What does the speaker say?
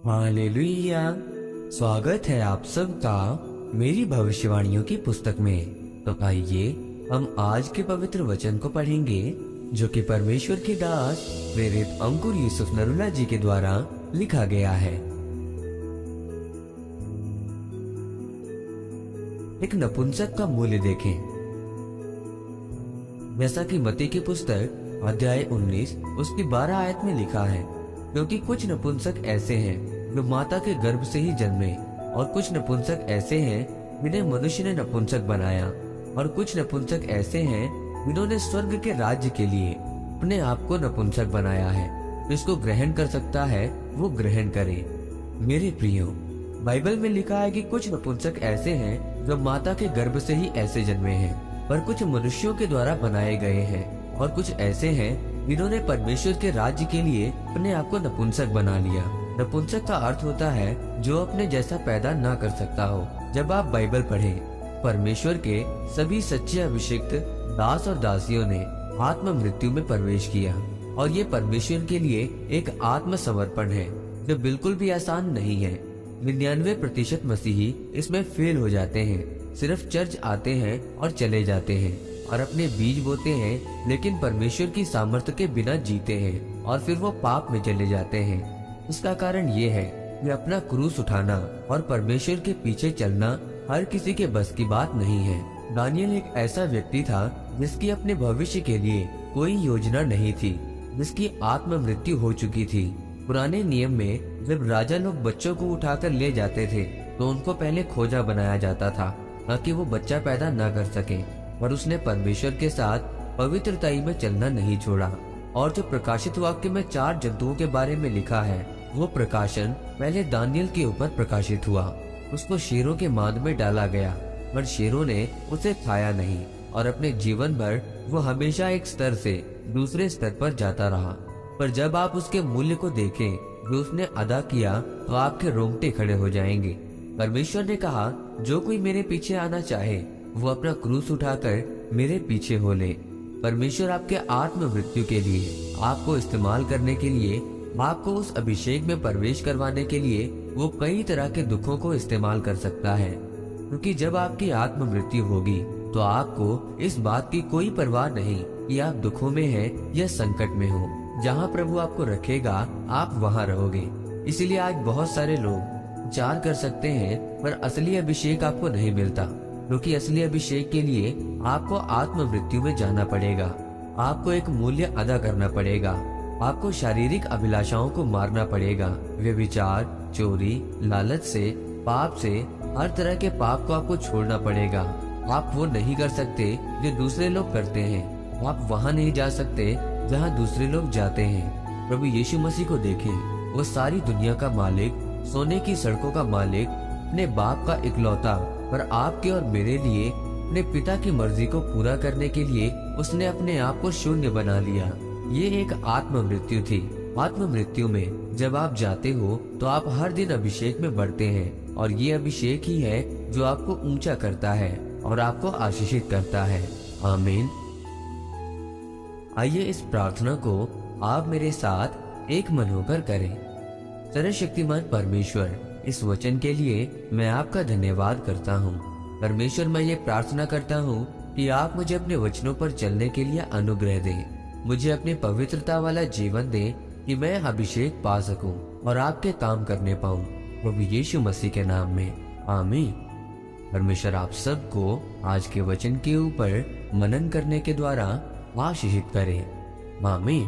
Hallelujah. स्वागत है आप सबका मेरी भविष्यवाणियों की पुस्तक में। तो आइए हम आज के पवित्र वचन को पढ़ेंगे जो कि परमेश्वर के दास प्रेरित अंकुर यूसुफ नरूला जी के द्वारा लिखा गया है। एक नपुंसक का मूल्य देखें। जैसा कि मत्ती की पुस्तक अध्याय 19 उसकी 12 आयत में लिखा है, क्योंकि कुछ नपुंसक ऐसे हैं जो माता के गर्भ से ही जन्मे, और कुछ नपुंसक ऐसे हैं जिन्हें मनुष्य ने नपुंसक बनाया, और कुछ नपुंसक ऐसे हैं जिन्होंने स्वर्ग के राज्य के लिए अपने आप को नपुंसक बनाया है। जिसको ग्रहण कर सकता है वो ग्रहण करे। मेरे प्रियो, बाइबल में लिखा है कि कुछ नपुंसक ऐसे हैं जो माता के गर्भ से ही ऐसे जन्मे हैं, पर कुछ मनुष्यों के द्वारा बनाए गए हैं, और कुछ ऐसे हैं जिन्होंने परमेश्वर के राज्य के लिए अपने आप को नपुंसक बना लिया। नपुंसक का अर्थ होता है जो अपने जैसा पैदा ना कर सकता हो। जब आप बाइबल पढ़ें, परमेश्वर के सभी सच्चे अभिषिक्त दास और दासियों ने आत्म मृत्यु में प्रवेश किया, और ये परमेश्वर के लिए एक आत्म समर्पण है जो बिल्कुल भी आसान नहीं है। 99% मसीही इसमें फेल हो जाते हैं। सिर्फ चर्च आते हैं और चले जाते हैं और अपने बीज बोते हैं, लेकिन परमेश्वर की सामर्थ्य के बिना जीते हैं, और फिर वो पाप में चले जाते हैं। इसका कारण ये है कि अपना क्रूस उठाना और परमेश्वर के पीछे चलना हर किसी के बस की बात नहीं है। दानियल एक ऐसा व्यक्ति था जिसकी अपने भविष्य के लिए कोई योजना नहीं थी, जिसकी आत्म मृत्यु हो चुकी थी। पुराने नियम में जब राजा लोग बच्चों को उठाकर ले जाते थे तो उनको पहले खोजा बनाया जाता था ताकि वो बच्चा पैदा न कर सके, और उसने परमेश्वर के साथ पवित्रताई में चलना नहीं छोड़ा। और जो प्रकाशित वाक्य में 4 जंतुओं के बारे में लिखा है, वो प्रकाशन पहले दानियल के ऊपर प्रकाशित हुआ। उसको शेरों के मांद में डाला गया, पर शेरों ने उसे खाया नहीं, और अपने जीवन भर वो हमेशा एक स्तर से दूसरे स्तर पर जाता रहा। पर जब आप उसके मूल्य को देखें जो उसने अदा किया, तो आपके रोंगटे खड़े हो जाएंगे। परमेश्वर ने कहा, जो कोई मेरे पीछे आना चाहे वो अपना क्रूस उठाकर मेरे पीछे हो ले। परमेश्वर आपके आत्म मृत्यु के लिए, आपको इस्तेमाल करने के लिए, आपको उस अभिषेक में प्रवेश करवाने के लिए वो कई तरह के दुखों को इस्तेमाल कर सकता है। क्योंकि जब आपकी आत्म मृत्यु होगी तो आपको इस बात की कोई परवाह नहीं कि आप दुखों में हैं या संकट में हो। जहाँ प्रभु आपको रखेगा आप वहाँ रहोगे। इसीलिए आज बहुत सारे लोग विचार कर सकते हैं, पर असली अभिषेक आपको नहीं मिलता, क्योंकि असली अभिषेक के लिए आपको आत्म मृत्यु में जाना पड़ेगा। आपको एक मूल्य अदा करना पड़ेगा। आपको शारीरिक अभिलाषाओं को मारना पड़ेगा। व्यभिचार, चोरी, लालच से, पाप से, हर तरह के पाप को आपको छोड़ना पड़ेगा। आप वो नहीं कर सकते जो दूसरे लोग करते हैं। आप वहाँ नहीं जा सकते जहाँ दूसरे लोग जाते हैं। प्रभु यीशु मसीह को देखें, वो सारी दुनिया का मालिक, सोने की सड़कों का मालिक, अपने बाप का इकलौता, पर आपके और मेरे लिए अपने पिता की मर्जी को पूरा करने के लिए उसने अपने आप को शून्य बना लिया। ये एक आत्म मृत्यु थी। आत्म मृत्यु में जब आप जाते हो तो आप हर दिन अभिषेक में बढ़ते हैं, और ये अभिषेक ही है जो आपको ऊंचा करता है और आपको आशीषित करता है। आमीन। आइए इस प्रार्थना को आप मेरे साथ एक मन होकर करें। सर्वशक्तिमान परमेश्वर, इस वचन के लिए मैं आपका धन्यवाद करता हूँ। परमेश्वर, मैं ये प्रार्थना करता हूँ कि आप मुझे अपने वचनों पर चलने के लिए अनुग्रह दें। मुझे अपने पवित्रता वाला जीवन दें कि मैं अभिषेक पा सकूं और आपके काम करने पाऊं। प्रभु यीशु मसीह के नाम में आमीन। परमेश्वर आप सबको आज के वचन के ऊपर मनन करने के द्वारा आशीषित करे। आमीन।